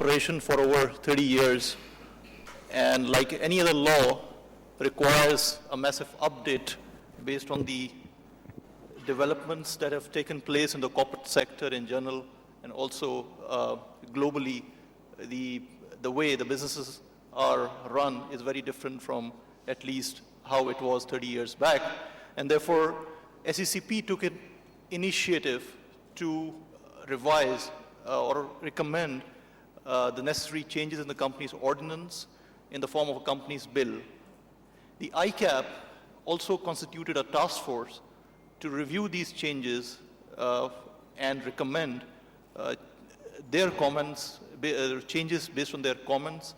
operation for over 30 years, and like any other law, requires a massive update based on the developments that have taken place in the corporate sector in general, and also globally. The way the businesses are run is very different from at least how it was 30 years back. And therefore, SECP took an initiative to revise or recommend the necessary changes in the company's ordinance in the form of a company's bill. The ICAP also constituted a task force to review these changes and recommend their comments, changes based on their comments.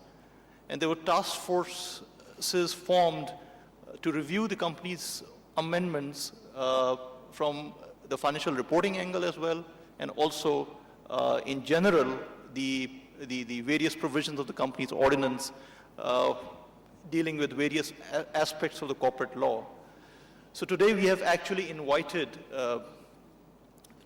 And there were task forces formed to review the company's amendments from the financial reporting angle as well, and also in general, the various provisions of the company's ordinance dealing with various aspects of the corporate law. So today we have actually invited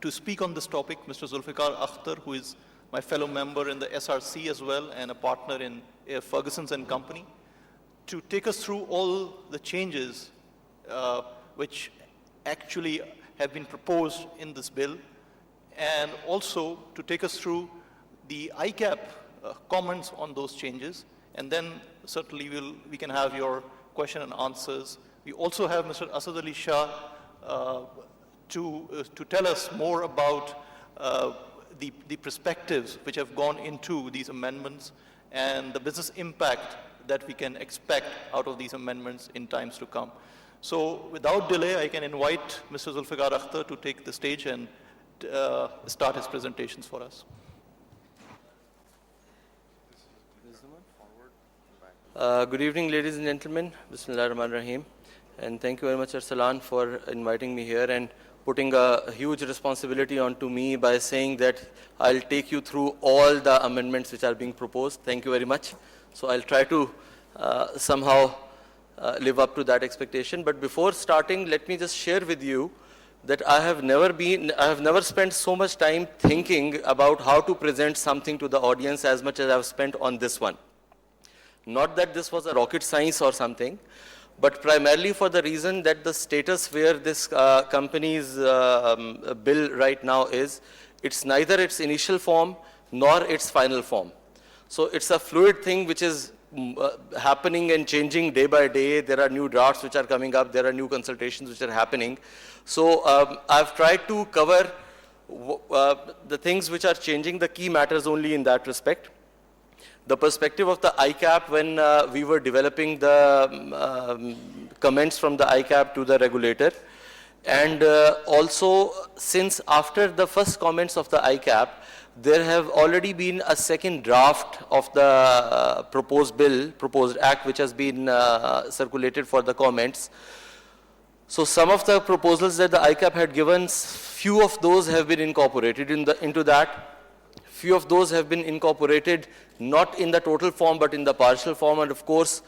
to speak on this topic Mr. Zulfikar Akhtar, who is my fellow member in the SRC as well and a partner in Ferguson's and Company, to take us through all the changes which actually have been proposed in this bill, and also to take us through the ICAP comments on those changes, and then certainly we can have your question and answers. We also have Mr. Asad Ali Shah to tell us more about the perspectives which have gone into these amendments and the business impact that we can expect out of these amendments in times to come. So without delay, I can invite Mr. Zulfikar Akhtar to take the stage and start his presentations for us. Good evening, ladies and gentlemen. Bismillah ar-Rahman ar-Rahim. And thank you very much, Arsalan, for inviting me here and putting a huge responsibility onto me by saying that I'll take you through all the amendments which are being proposed. Thank you very much. So I'll try to somehow live up to that expectation. But before starting, let me just share with you that I have never spent so much time thinking about how to present something to the audience as much as I've spent on this one. Not that this was a rocket science or something, but primarily for the reason that the status where this company's bill right now is, it's neither its initial form nor its final form. So it's a fluid thing which is happening and changing day by day. There are new drafts which are coming up. There are new consultations which are happening. So I've tried to cover the things which are changing, the key matters only in that respect. The perspective of the ICAP when we were developing the comments from the ICAP to the regulator. And also, since after the first comments of the ICAP, there have already been a second draft of the proposed act, which has been circulated for the comments. So some of the proposals that the ICAP had given, few of those have been incorporated into that. Few of those have been incorporated not in the total form but in the partial form, and of course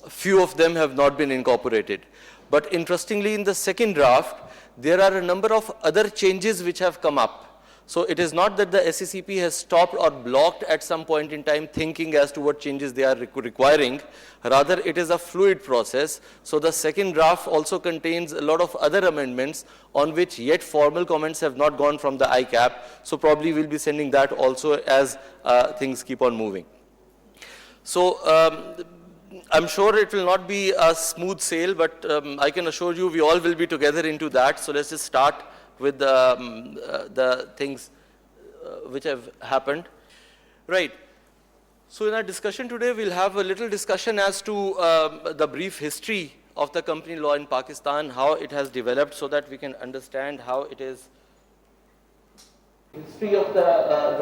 few of them have not been incorporated. But interestingly, in the second draft there are a number of other changes which have come up. So it is not that the SECP has stopped or blocked at some point in time thinking as to what changes they are requiring. Rather, it is a fluid process. So the second draft also contains a lot of other amendments on which yet formal comments have not gone from the ICAP. So probably we'll be sending that also as things keep on moving. So I'm sure it will not be a smooth sail, but I can assure you we all will be together into that. So let's just start with the things which have happened. Right. So in our discussion today, we'll have a little discussion as to the brief history of the company law in Pakistan, how it has developed, so that we can understand how it is. History of the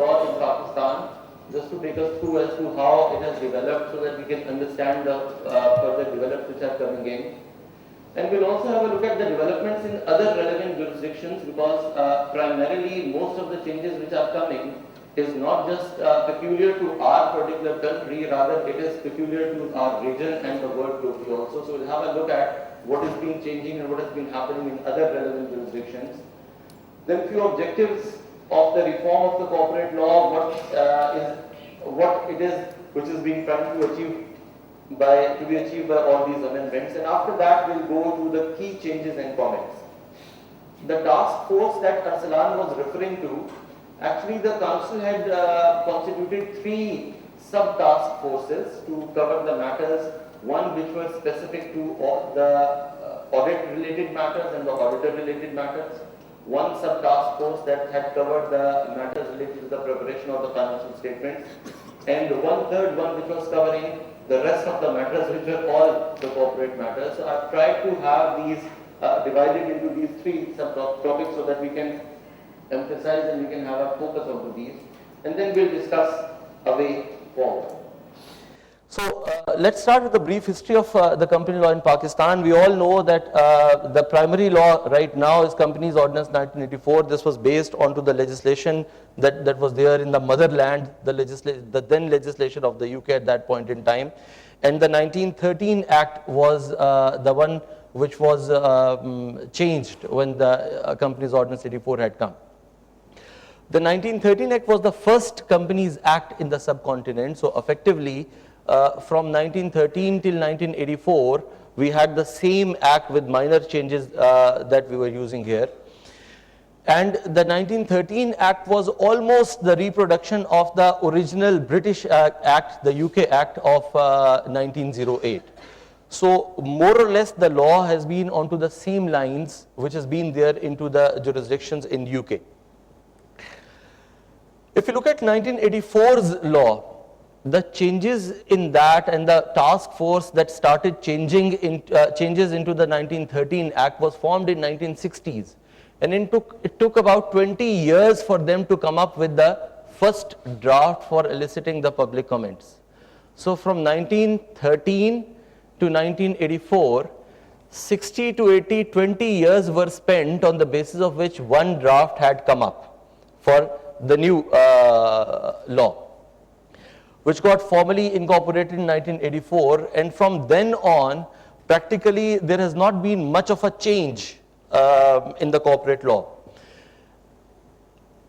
law in Pakistan, just to take us through as to how it has developed, so that we can understand the further developments which are coming in. And we'll also have a look at the developments in other relevant jurisdictions, because primarily most of the changes which are coming is not just peculiar to our particular country, rather it is peculiar to our region and the world totally also. So we'll have a look at what has been changing and what has been happening in other relevant jurisdictions. Then few objectives of the reform of the corporate law, what is what it is which is being trying to be achieved by all these amendments, and after that we'll go to the key changes and comments. The task force that Arsalan was referring to, actually the council had constituted 3 sub-task forces to cover the matters, one which was specific to the audit-related matters and the auditor-related matters, one sub-task force that had covered the matters related to the preparation of the financial statements, and one third one which was covering the rest of the matters, which were all the corporate matters. So I've tried to have these divided into these 3 sub-topics so that we can emphasize and we can have a focus onto these, and then we'll discuss a way forward. So let's start with a brief history of the company law in Pakistan. We all know that the primary law right now is Companies Ordinance 1984. This was based onto the legislation that was there in the motherland, the then legislation of the UK at that point in time. And the 1913 Act was the one which was changed when the Companies Ordinance 84 had come. The 1913 Act was the first Companies Act in the subcontinent. So effectively, from 1913 till 1984, we had the same act with minor changes that we were using here. And the 1913 Act was almost the reproduction of the original British Act, the UK Act of 1908. So more or less the law has been onto the same lines which has been there into the jurisdictions in UK. If you look at 1984's law, the changes in that and the task force that started changes into the 1913 Act was formed in 1960s. And it took about 20 years for them to come up with the first draft for eliciting the public comments. So from 1913 to 1984, 60 to 80, 20 years were spent on the basis of which one draft had come up for the new law, which got formally incorporated in 1984, and from then on, practically there has not been much of a change in the corporate law.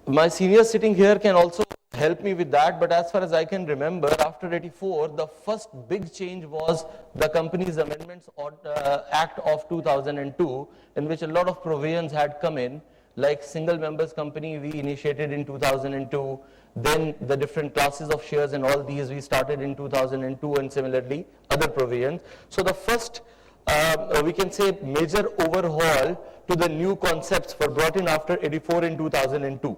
My seniors sitting here can also help me with that, but as far as I can remember, after 84, the first big change was the Companies Amendments Act of 2002, in which a lot of provisions had come in, like single members company we initiated in 2002, then the different classes of shares and all these we started in 2002, and similarly other provisions. So the first we can say major overhaul to the new concepts were brought in after 84 in 2002.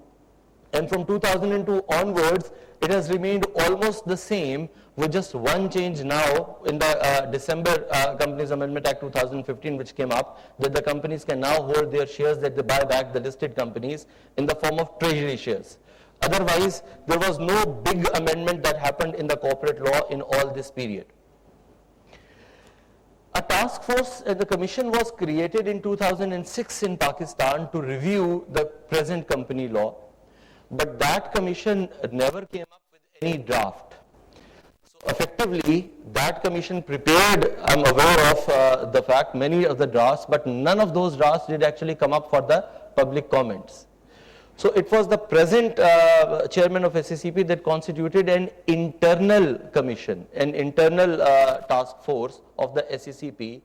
And from 2002 onwards, it has remained almost the same, with just one change now in the December Companies Amendment Act 2015, which came up, that the companies can now hold their shares that they buy back, the listed companies, in the form of treasury shares. Otherwise, there was no big amendment that happened in the corporate law in all this period. A task force at the commission was created in 2006 in Pakistan to review the present company law, but that commission never came up with any draft. So effectively, that commission prepared, I'm aware of the fact, many of the drafts, but none of those drafts did actually come up for the public comments. So it was the present chairman of SCCP that constituted an internal commission, an internal task force of the SCCP,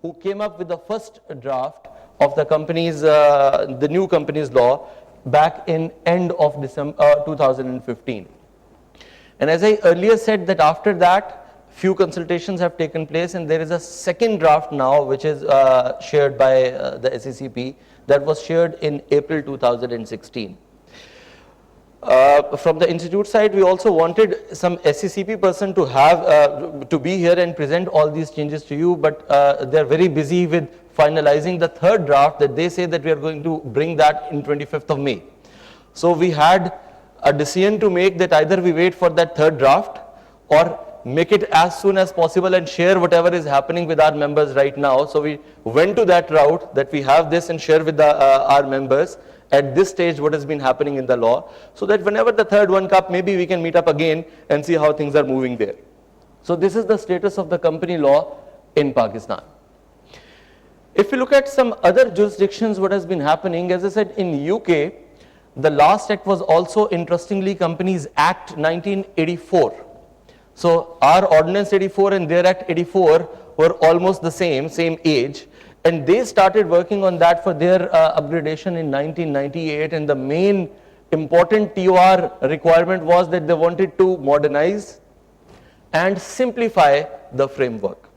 who came up with the first draft of the company's, the new company's law back in end of December 2015. And as I earlier said, that after that, few consultations have taken place, and there is a second draft now which is shared by the SCCP, that was shared in April 2016. From the institute side, we also wanted some SCCP person to have to be here and present all these changes to you, but they are very busy with finalizing the third draft that they say that we are going to bring that in 25th of May. So we had a decision to make that either we wait for that third draft or make it as soon as possible and share whatever is happening with our members right now. So we went to that route, that we have this and share with our members at this stage what has been happening in the law, so that whenever the third one comes, maybe we can meet up again and see how things are moving there. So this is the status of the company law in Pakistan. If you look at some other jurisdictions, what has been happening, as I said, in UK, the last act was also, interestingly, Companies Act 1984. So our Ordinance 84 and their Act 84 were almost the same age, and they started working on that for their upgradation in 1998, and the main important TOR requirement was that they wanted to modernize and simplify the framework.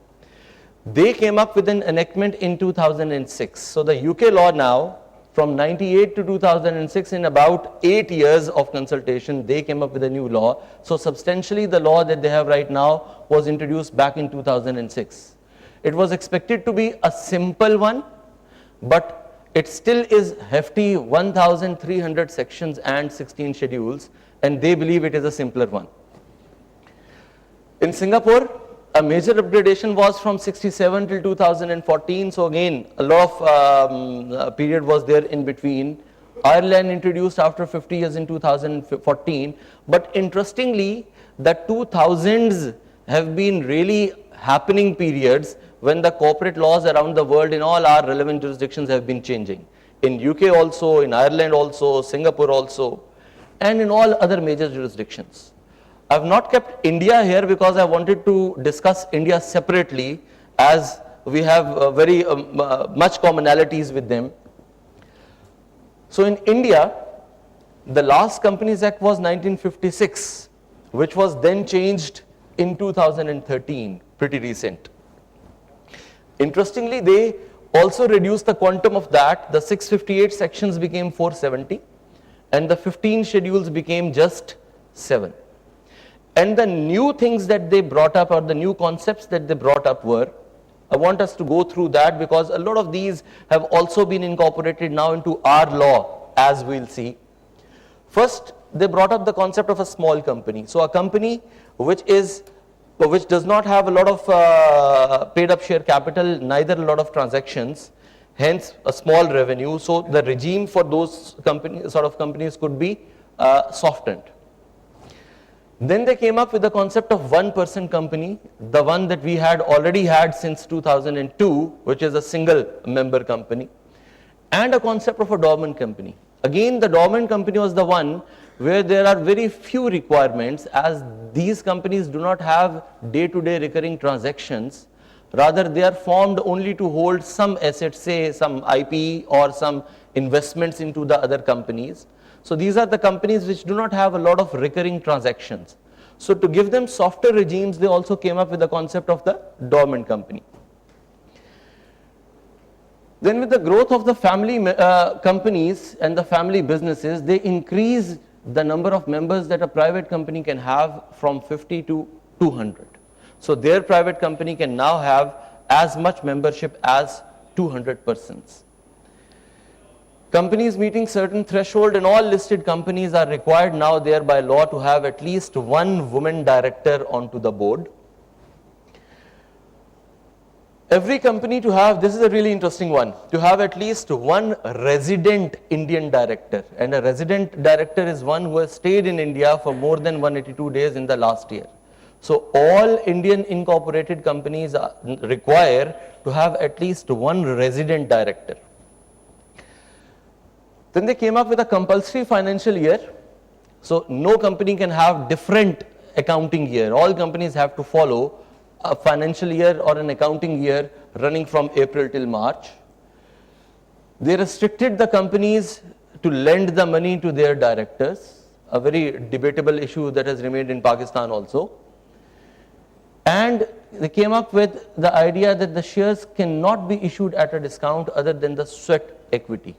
They came up with an enactment in 2006. So the UK law now, from 98 to 2006, in about 8 years of consultation, they came up with a new law. So substantially the law that they have right now was introduced back in 2006. It was expected to be a simple one, but it still is hefty, 1,300 sections and 16 schedules, and they believe it is a simpler one. In Singapore, a major upgradation was from 67 till 2014. So again, a lot of period was there in between. Ireland introduced after 50 years in 2014. But interestingly, the 2000s have been really happening periods when the corporate laws around the world in all our relevant jurisdictions have been changing. In UK also, in Ireland also, Singapore also, and in all other major jurisdictions. I have not kept India here because I wanted to discuss India separately, as we have very much commonalities with them. So in India, the last Companies Act was 1956, which was then changed in 2013, pretty recent. Interestingly, they also reduced the quantum of that. The 658 sections became 470, and the 15 schedules became just 7. And the new things that they brought up, or the new concepts that they brought up, were, I want us to go through that because a lot of these have also been incorporated now into our law, as we'll see. First, they brought up the concept of a small company. So a company which does not have a lot of paid up share capital, neither a lot of transactions, hence a small revenue. So the regime for those companies could be softened. Then they came up with the concept of one-person company, the one that we had already had since 2002, which is a single member company, and a concept of a dormant company. Again, the dormant company was the one where there are very few requirements, as these companies do not have day-to-day recurring transactions. Rather, they are formed only to hold some assets, say some IP or some investments into the other companies. So these are the companies which do not have a lot of recurring transactions. So to give them softer regimes, they also came up with the concept of the dormant company. Then with the growth of the family companies and the family businesses, they increased the number of members that a private company can have from 50 to 200. So their private company can now have as much membership as 200 persons. Companies meeting certain threshold, and all listed companies are required now there by law to have at least one woman director onto the board. Every company to have, this is a really interesting one, to have at least one resident Indian director. And a resident director is one who has stayed in India for more than 182 days in the last year. So all Indian incorporated companies require to have at least one resident director. Then they came up with a compulsory financial year. So no company can have different accounting year. All companies have to follow a financial year or an accounting year running from April till March. They restricted the companies to lend the money to their directors, a very debatable issue that has remained in Pakistan also. And they came up with the idea that the shares cannot be issued at a discount other than the sweat equity.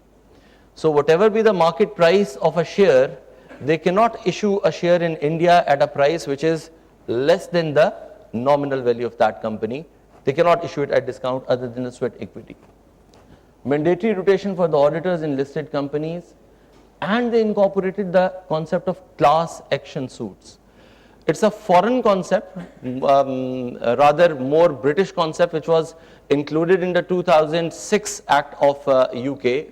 So whatever be the market price of a share, they cannot issue a share in India at a price which is less than the nominal value of that company. They cannot issue it at discount other than the sweat equity. Mandatory rotation for the auditors in listed companies, and they incorporated the concept of class action suits. It's a foreign concept, rather more British concept, which was included in the 2006 Act of UK.